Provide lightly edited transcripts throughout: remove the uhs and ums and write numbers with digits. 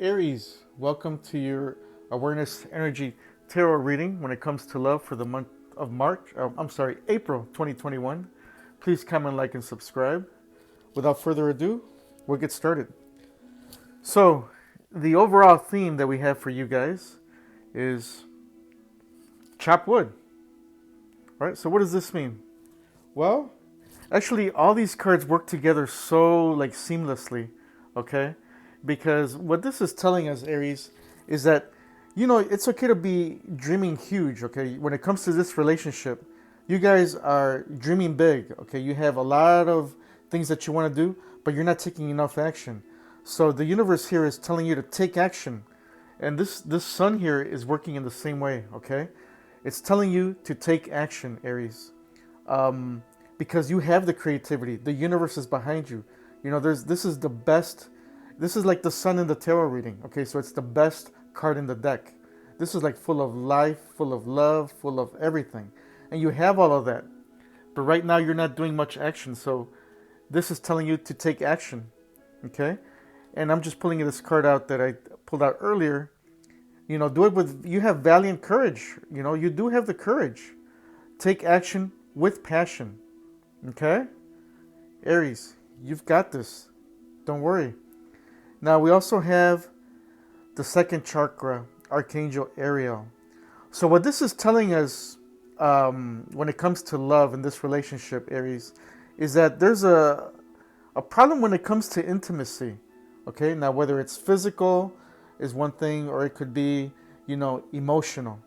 Aries, welcome to your awareness energy tarot reading when it comes to love for the month of April 2021. Please comment, like, and subscribe. Without further ado, we'll get started. So, the overall theme that we have for you guys is chop wood. All right, so what does this mean? Well, actually, all these cards work together so seamlessly, okay? Because what this is telling us, Aries, is that it's okay to be dreaming huge, okay? When it comes to this relationship, you guys are dreaming big, okay? You have a lot of things that you want to do, but you're not taking enough action. So the universe here is telling you to take action. And this sun here is working in the same way, okay? It's telling you to take action, Aries. Because you have the creativity. The universe is behind you. This is the best. This is like the sun in the tarot reading. Okay, so it's the best card in the deck. This is like full of life, full of love, full of everything. And you have all of that. But right now you're not doing much action. So this is telling you to take action. Okay? And I'm just pulling this card out that I pulled out earlier. Do it with, you have valiant courage. You do have the courage. Take action with passion. Okay? Aries, you've got this. Don't worry. Now we also have the second chakra, Archangel Ariel. So what this is telling us when it comes to love in this relationship, Aries, is that there's a problem when it comes to intimacy. Okay? Now whether it's physical is one thing, or it could be, emotional.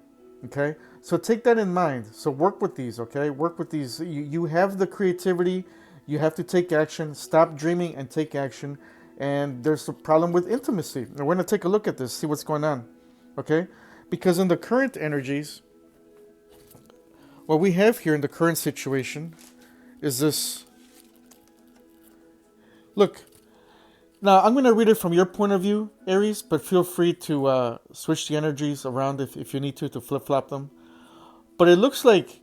Okay? So take that in mind. So work with these, okay? Work with these. You have the creativity. You have to take action. Stop dreaming and take action. And there's a problem with intimacy. And we're going to take a look at this, see what's going on, okay? Because in the current energies, what we have here in the current situation is this. Look, now I'm going to read it from your point of view, Aries, but feel free to switch the energies around if you need to flip-flop them. But it looks like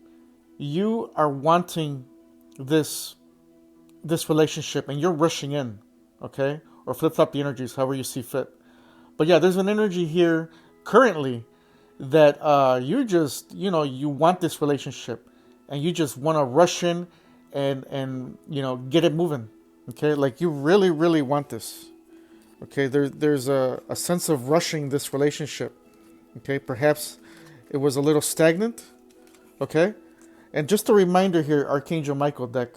you are wanting this relationship and you're rushing in, okay? Or flip-flop the energies, however you see fit. But yeah, there's an energy here currently that you want this relationship and you just want to rush in and get it moving, okay? Like you really, really want this, okay? There's a sense of rushing this relationship, okay? Perhaps it was a little stagnant, okay? And just a reminder here, Archangel Michael deck,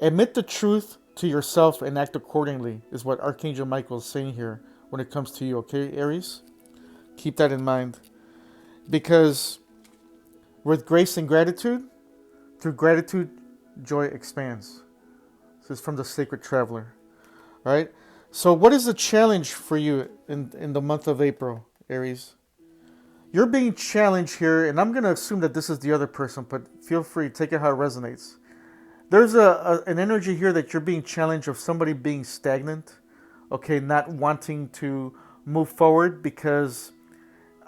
admit the truth to yourself and act accordingly is what Archangel Michael is saying here when it comes to you, okay, Aries? Keep that in mind. Because with grace and gratitude, through gratitude, joy expands. This is from the Sacred Traveler. All right? So what is the challenge for you in the month of April, Aries? You're being challenged here, and I'm going to assume that this is the other person, but feel free, take it how it resonates. There's an energy here that you're being challenged of somebody being stagnant, okay, not wanting to move forward because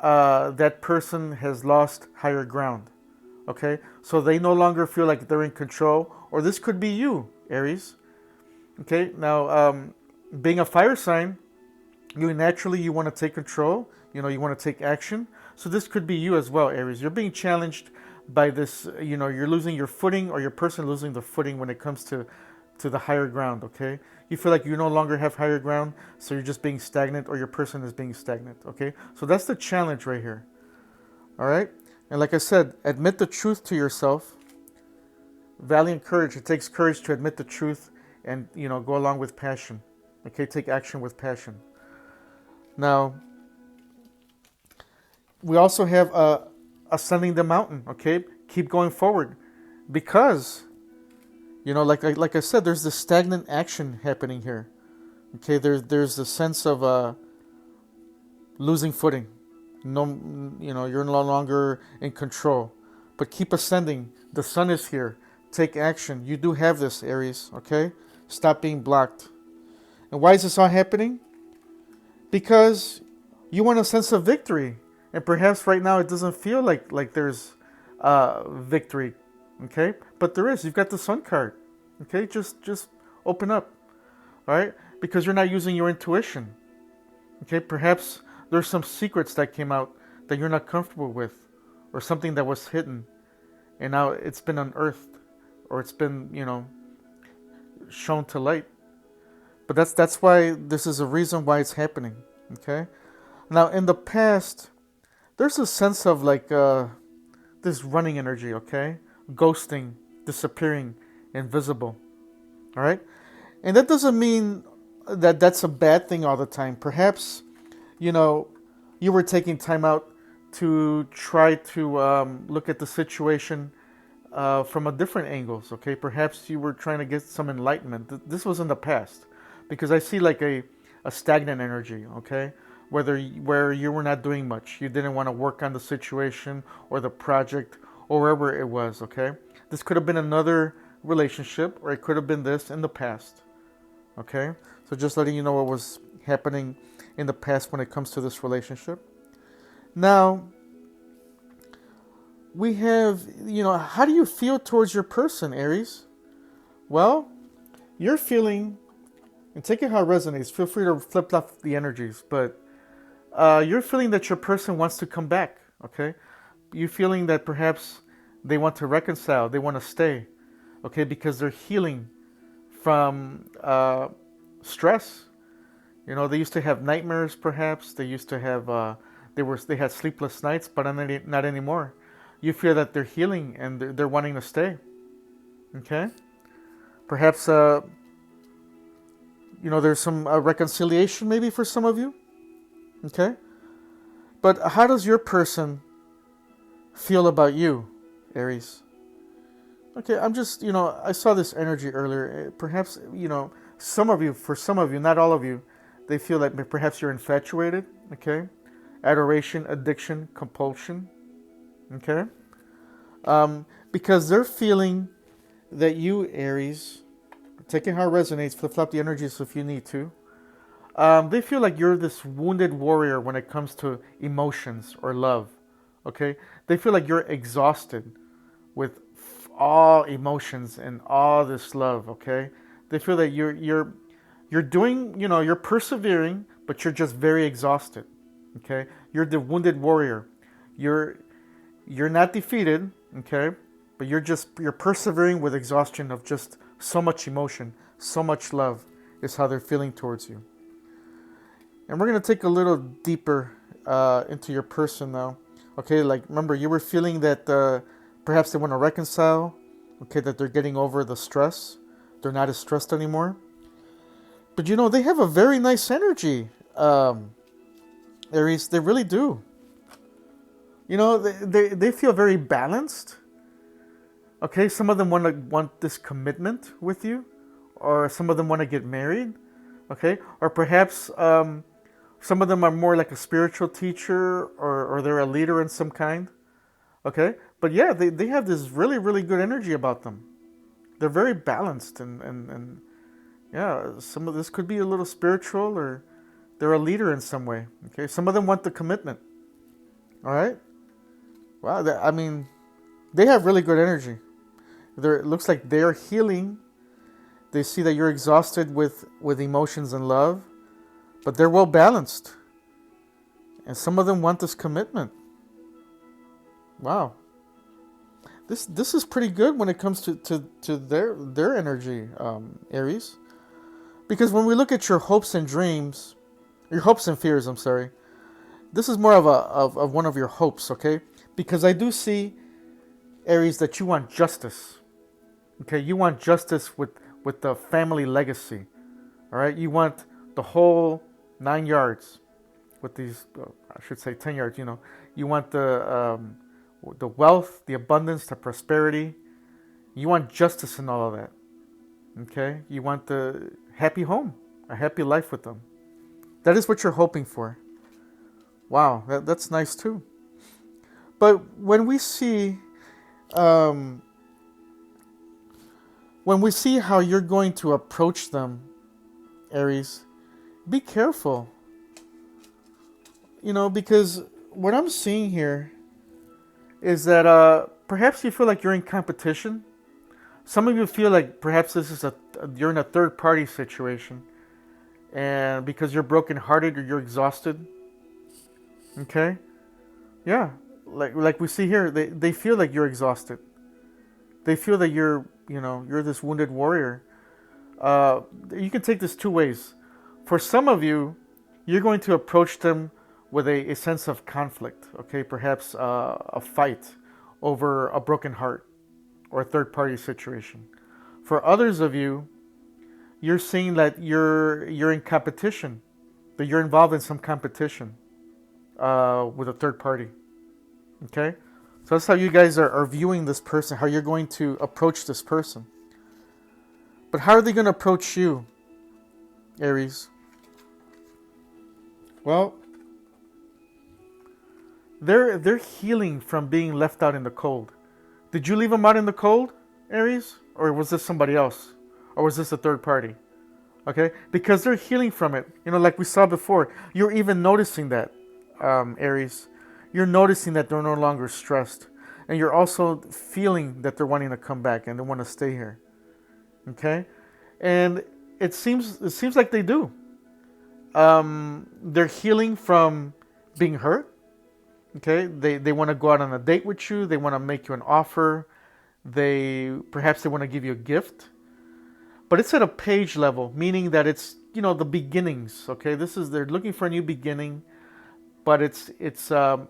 that person has lost higher ground, okay? So they no longer feel like they're in control, or this could be you, Aries, okay? Now, being a fire sign, you want to take control, you want to take action. So this could be you as well, Aries. You're being challenged by this, you're losing your footing, or your person losing the footing when it comes to the higher ground, okay? You feel like you no longer have higher ground, so you're just being stagnant, or your person is being stagnant, okay? So that's the challenge right here, all right? And like I said, admit the truth to yourself. Valiant courage. It takes courage to admit the truth and, go along with passion, okay? Take action with passion. Now, we also have ascending the mountain, okay? Keep going forward, because like I said, there's this stagnant action happening here, okay? There's a sense of losing footing. You're no longer in control, but keep ascending. The sun is here. Take action. You do have this, Aries, okay? Stop being blocked. And why is this all happening? Because you want a sense of victory. And perhaps right now it doesn't feel like there's victory, okay? But there is. You've got the Sun card, okay? Just open up, all right? Because you're not using your intuition, Okay, perhaps there's some secrets that came out that you're not comfortable with, or something that was hidden and now it's been unearthed, or it's been, shown to light. But that's why this is a reason why it's happening. Okay. Now in the past, there's a sense of like this running energy. Okay, ghosting, disappearing, invisible. All right, and that doesn't mean that that's a bad thing all the time. Perhaps, you know, you were taking time out to try to look at the situation from a different angles. Okay, perhaps you were trying to get some enlightenment. This was in the past, because I see like a stagnant energy. Okay, where you were not doing much, you didn't want to work on the situation or the project or wherever it was. Okay, this could have been another relationship, or it could have been this in the past. Okay, so just letting you know what was happening in the past when it comes to this relationship. Now, we have, how do you feel towards your person, Aries? Well, you're feeling, and take it how it resonates. Feel free to flip flop the energies, but you're feeling that your person wants to come back, okay? You're feeling that perhaps they want to reconcile, they want to stay, okay, because they're healing from stress. They used to have nightmares, perhaps. They used to have, they had sleepless nights, but not anymore. You feel that they're healing and they're wanting to stay. Okay? Perhaps, there's some reconciliation maybe for some of you. Okay? But how does your person feel about you, Aries? Okay, I'm just, I saw this energy earlier. Perhaps, for some of you, not all of you, they feel that perhaps you're infatuated. Okay? Adoration, addiction, compulsion. Okay? Because they're feeling that you, Aries, taking how it resonates, flip flop the energies if you need to. They feel like you're this wounded warrior when it comes to emotions or love. Okay? They feel like you're exhausted with all emotions and all this love. Okay? They feel that you're doing, you're persevering, but you're just very exhausted. Okay? You're the wounded warrior. You're not defeated, okay? But you're persevering with exhaustion of just so much emotion, so much love is how they're feeling towards you. And we're going to take a little deeper into your person now. Okay, like remember you were feeling that perhaps they want to reconcile, okay, that they're getting over the stress. They're not as stressed anymore. But they have a very nice energy, Aries. They really do. They feel very balanced. Okay, some of them want this commitment with you, or some of them want to get married. Okay, or perhaps some of them are more like a spiritual teacher, or they're a leader in some kind. Okay, but yeah, they have this really, really good energy about them. They're very balanced, and yeah, some of this could be a little spiritual, or they're a leader in some way. Okay, some of them want the commitment. All right. Wow, they have really good energy. It looks like they're healing. They see that you're exhausted with emotions and love, but they're well balanced. And some of them want this commitment. Wow. This is pretty good when it comes to their energy, Aries. Because when we look at your hopes and dreams, your hopes and fears, I'm sorry, this is more of one of your hopes, okay? Because I do see, Aries, that you want justice. Okay, you want justice with the family legacy. All right, you want the whole 9 yards with these, I should say 10 yards. You want the wealth, the abundance, the prosperity. You want justice in all of that. Okay, you want the happy home, a happy life with them. That is what you're hoping for. Wow, that's nice too. But when we see how you're going to approach them, Aries, be careful. Because what I'm seeing here is that perhaps you feel like you're in competition. Some of you feel like perhaps this is you're in a third party situation, and because you're brokenhearted or you're exhausted. Okay? Yeah. Like we see here, they feel like you're exhausted. They feel that you're this wounded warrior. You can take this two ways. For some of you, you're going to approach them with a sense of conflict, okay? Perhaps a fight over a broken heart or a third party situation. For others of you, you're seeing that you're in competition, that you're involved in some competition with a third party, okay? So that's how you guys are viewing this person, how you're going to approach this person. But how are they going to approach you, Aries? Well, they're healing from being left out in the cold. Did you leave them out in the cold, Aries? Or was this somebody else? Or was this a third party? Okay? Because they're healing from it. Like we saw before, you're even noticing that, Aries. You're noticing that they're no longer stressed. And you're also feeling that they're wanting to come back and they want to stay here. Okay? And it seems like they do. They're healing from being hurt. Okay? They want to go out on a date with you. They want to make you an offer. Perhaps they want to give you a gift. But it's at a page level, meaning that it's, the beginnings. Okay? They're looking for a new beginning, but it's a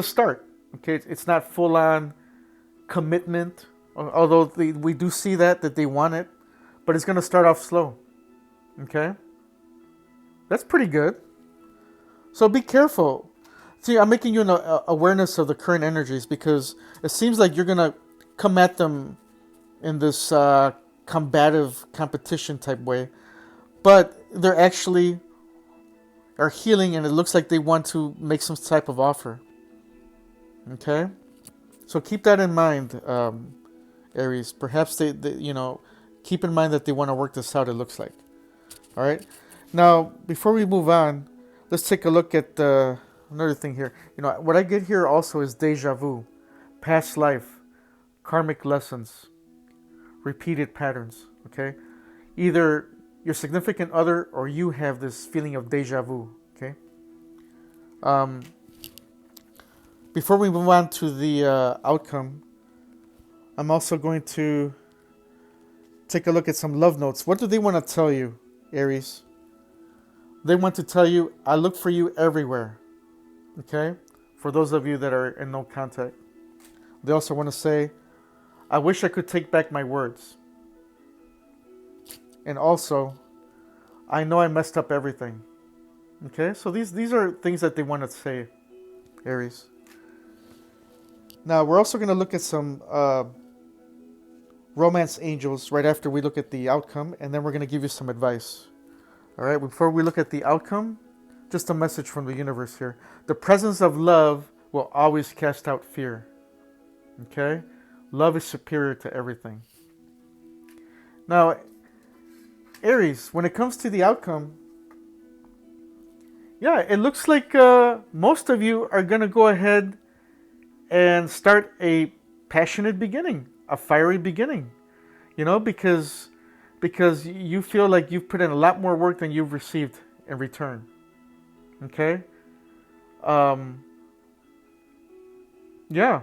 start. Okay? It's not full on commitment, although we do see that they want it, but it's going to start off slow. Okay? That's pretty good. So be careful. See, I'm making you an awareness of the current energies because it seems like you're going to come at them in this combative competition type way, but they're actually are healing and it looks like they want to make some type of offer. Okay? So keep that in mind, Aries. Perhaps they keep in mind that they want to work this out, it looks like. All right? Now, before we move on, let's take a look at another thing here. What I get here also is deja vu, past life, karmic lessons, repeated patterns, okay? Either your significant other or you have this feeling of deja vu, okay? Before we move on to the outcome, I'm also going to take a look at some love notes. What do they want to tell you, Aries? They want to tell you, I look for you everywhere. Okay? For those of you that are in no contact. They also want to say, I wish I could take back my words. And also, I know I messed up everything. Okay? So these are things that they want to say, Aries. Now, we're also going to look at some romance angels right after we look at the outcome, and then we're going to give you some advice. All right, before we look at the outcome, just a message from the universe here. The presence of love will always cast out fear. Okay? Love is superior to everything. Now, Aries, when it comes to the outcome, yeah, it looks like most of you are going to go ahead and start a passionate beginning, a fiery beginning, because you feel like you've put in a lot more work than you've received in return. Okay? Yeah,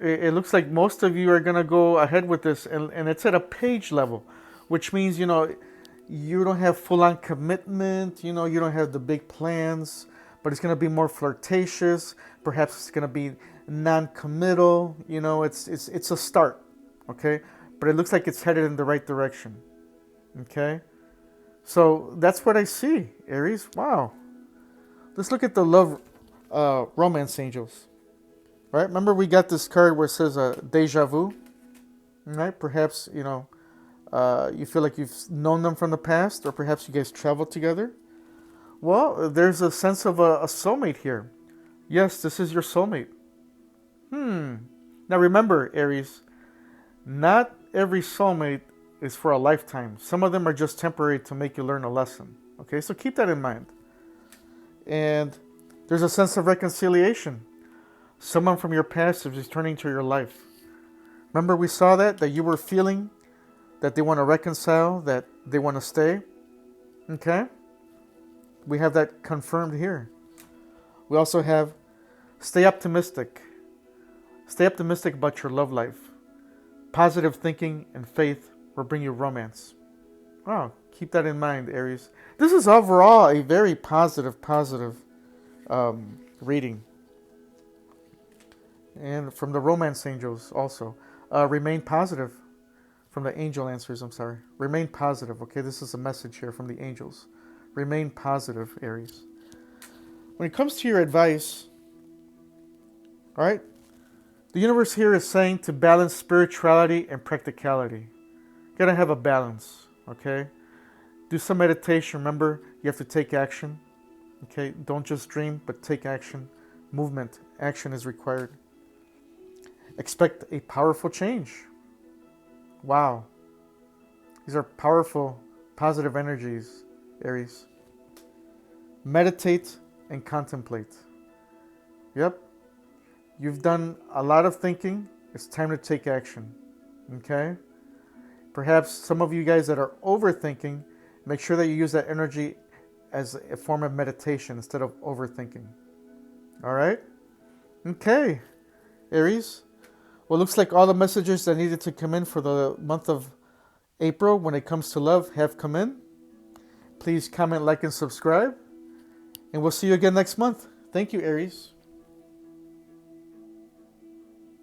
it looks like most of you are going to go ahead with this, and it's at a page level, which means, you don't have full-on commitment, you don't have the big plans, but it's going to be more flirtatious. Perhaps it's going to be non-committal. It's a start, okay? But it looks like it's headed in the right direction, okay? So that's what I see, Aries. Wow. Let's look at the love romance angels. Right? Remember we got this card where it says deja vu, right? Perhaps, you feel like you've known them from the past, or perhaps you guys traveled together. Well, there's a sense of a soulmate here. Yes, this is your soulmate. Now remember, Aries, not every soulmate is for a lifetime. Some of them are just temporary to make you learn a lesson. Okay, so keep that in mind. And there's a sense of reconciliation. Someone from your past is returning to your life. Remember we saw that you were feeling that they want to reconcile, that they want to stay. Okay? We have that confirmed here. We also have stay optimistic. Stay optimistic about your love life. Positive thinking and faith will bring you romance. Wow, keep that in mind, Aries. This is overall a very positive reading. And from the romance angels also. Remain positive. From the angel answers, I'm sorry. Remain positive, okay? This is a message here from the angels. Remain positive, Aries. When it comes to your advice, all right, the universe here is saying to balance spirituality and practicality. You gotta have a balance, okay? Do some meditation. Remember, you have to take action, okay? Don't just dream, but take action. Movement, action is required. Expect a powerful change. Wow. These are powerful, positive energies, Aries. Meditate and contemplate. Yep. You've done a lot of thinking. It's time to take action. Okay? Perhaps some of you guys that are overthinking, make sure that you use that energy as a form of meditation instead of overthinking. All right? Okay, Aries. Well, looks like all the messages that needed to come in for the month of April when it comes to love have come in. Please comment, like, and subscribe. And we'll see you again next month. Thank you, Aries.